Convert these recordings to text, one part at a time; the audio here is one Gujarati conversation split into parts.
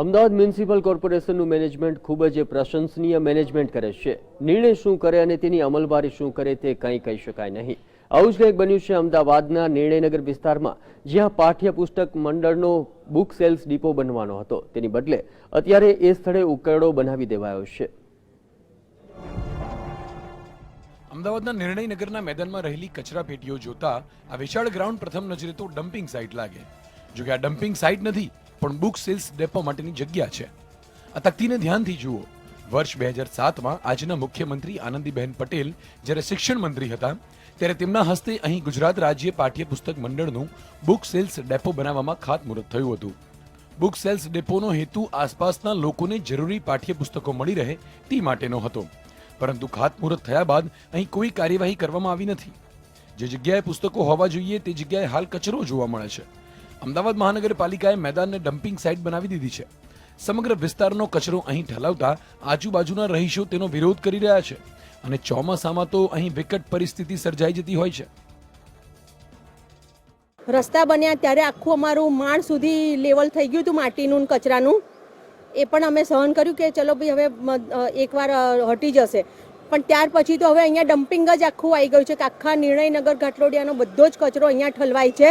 અમદાવાદ મ્યુનિસિપલ કોર્પોરેશનનું મેનેજમેન્ટ ખૂબ જ પ્રશંસનીય મેનેજમેન્ટ કરે છે. નિર્ણય શું કરે અને તેની અમલવારી શું કરે તે કંઈ કહી શકાય નહીં. આવું જ કંઈક બન્યું છે અમદાવાદના નિર્ણયનગર વિસ્તારમાં, જ્યાં પાઠ્યપુસ્તક મંડળનો બુક સેલ્સ ડીપો બનવાનો હતો. તેની બદલે અત્યારે એ સ્થળે ઉકેરડો બનાવી દેવાયો છે. અમદાવાદના નિર્ણયનગરના મેદાનમાં રહેલી કચરા પેટીઓ જોતા આ વિશાળ ગ્રાઉન્ડ પ્રથમ નજરે તો ડમ્પિંગ સાઇટ લાગે. જોકે આ ડમ્પિંગ સાઇટ નથી, પણ બુક સેલ્સ ડેપો માટેની જગ્યા છે. આ તકતીને ધ્યાનથી જુઓ. વર્ષ 2007માં આજના મુખ્યમંત્રી આનંદીબહેન પટેલ જ્યારે શિક્ષણ મંત્રી હતા, ત્યારે તેમના હસ્તે અહીં ગુજરાત રાજ્ય પાઠ્યપુસ્તક મંડળનું બુક સેલ્સ ડેપો બનાવવામાં ખાતમુહૂર્ત થયું હતું. બુક સેલ્સ ડેપોનો હેતુ આસપાસના લોકોને જરૂરી પાઠ્યપુસ્તકો મળી રહે તે માટેનો હતો. પરંતુ ખાતમુહૂર્ત થયા બાદ અહીં કોઈ કાર્યવાહી કરવામાં આવી નથી. જે જગ્યાએ પુસ્તકો હોવા જોઈએ તે જગ્યાએ હાલ કચરો જોવા મળે છે. અમદાવાદ મહાનગરપાલિકાએ મેદાનને ડમ્પિંગ સાઇટ બનાવી દીધી છે. સમગ્ર વિસ્તારનો કચરો અહીં ઠલાવતા આજુબાજુના રહીશો તેનો વિરોધ કરી રહ્યા છે અને ચોમાસામાં તો અહીં વિકટ પરિસ્થિતિ સર્જાઈ જતી હોય છે. રસ્તા બન્યા ત્યારે આખું અમારું માળ સુધી લેવલ થઈ ગયું હતું માટીનું કચરાનું. એ પણ અમે સહન કર્યું કે ચલો ભાઈ હવે એકવાર હટી જશે, પણ ત્યાર પછી તો હવે અહીંયા ડમ્પિંગ જ આખું આવી ગયું છે કે આખા નિર્ણયનગર ઘાટલોડિયાનો બધો જ કચરો અહીંયા ઠલવાય છે.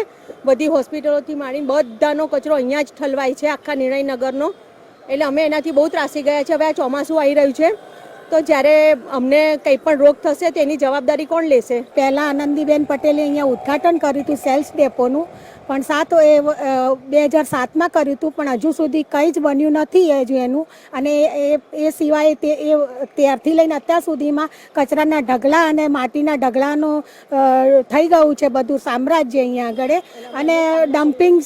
બધી હોસ્પિટલોથી માંડીને બધાનો કચરો અહીંયા જ ઠલવાય છે આખા નિર્ણયનગરનો. એટલે અમે એનાથી બહુ ત્રાસી ગયા છે. હવે આ ચોમાસું આવી રહ્યું છે તો જ્યારે અમને કંઈ પણ રોગ થશે તેની જવાબદારી કોણ લેશે? પહેલાં આનંદીબેન પટેલે અહીંયા ઉદ્ઘાટન કર્યું હતું સેલ્સ ડેપોનું, પણ 2007માં કર્યું હતું, પણ હજુ સુધી કંઈ જ બન્યું નથી હજુ એનું. અને એ સિવાય ત્યારથી લઈને અત્યાર સુધીમાં કચરાના ઢગલા અને માટીના ઢગલાનું થઈ ગયું છે બધું સામ્રાજ્ય અહીંયા આગળ, અને ડમ્પિંગ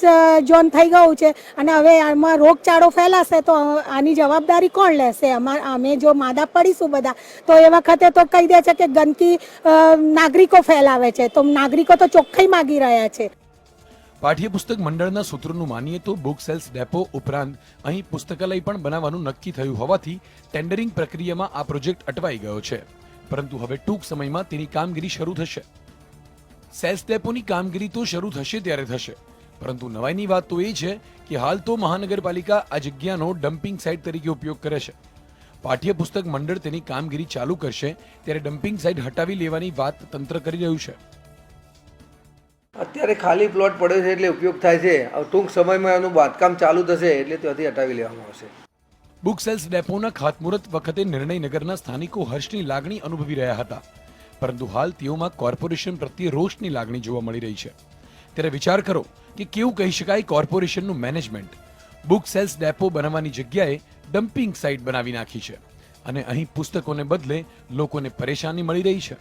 ઝોન થઈ ગયું છે. અને હવે આમાં રોગચાળો ફેલાશે તો આની જવાબદારી કોણ લેશે? અમે જો માદા પડીશું બધા તો એ વખતે તો કહી દે છે કે ગંદકી નાગરિકો ફેલાવે છે, તો નાગરિકો તો ચોખ્ખાઈ માગી રહ્યા છે. પાઠ્યપુસ્તક મંડળના સૂત્રોનું માનીએ તો બુક સેલ્સ ડેપો ઉપરાંત અહીં પુસ્તકાલય પણ બનાવવાનું નક્કી થયું હોવાથી ટેન્ડરિંગ પ્રક્રિયામાં આ પ્રોજેક્ટ અટવાઈ ગયો છે. પરંતુ હવે ટૂંક સમયમાં તેની કામગીરી શરૂ થશે. સેલ્સ ડેપોની કામગીરી તો શરૂ થશે ત્યારે થશે, પરંતુ નવાઈની વાત તો એ છે કે હાલ તો મહાનગરપાલિકા આ જગ્યાનો ડમ્પિંગ સાઇટ તરીકે ઉપયોગ કરે છે. પાઠ્યપુસ્તક મંડળ તેની કામગીરી ચાલુ કરશે ત્યારે ડમ્પિંગ સાઇટ હટાવી લેવાની વાત તંત્ર કરી રહ્યું છે. અત્યારે ખાલી પ્લોટ પડ્યો છે એટલે ઉપયોગ થાય છે. ટૂંક સમયમાં એનું બાંધકામ ચાલુ થશે એટલે ત્યાંથી હટાવી લેવામાં આવશે. બુક સેલ્સ ડેપોના ખાતમુહૂર્ત વખતે નિર્ણયનગરના સ્થાનિકો હર્ષની લાગણી અનુભવી રહ્યા હતા, પરંતુ હાલ તેઓમાં કોર્પોરેશન પ્રત્યે રોષની લાગણી જોવા મળી રહી છે. ત્યારે વિચાર કરો કે કેવું કહી શકાય કોર્પોરેશનનું મેનેજમેન્ટ. બુક સેલ્સ ડેપો બનાવવાની જગ્યાએ ડમ્પિંગ સાઇટ બનાવી નાખી છે અને અહીં પુસ્તકોને બદલે લોકોને પરેશાની મળી રહી છે.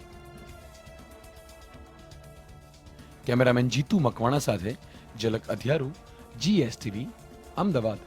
કેમેરામેન જીતુ મકવાણા સાથે ઝલક અધિયારુ, GSTV, અમદાવાદ.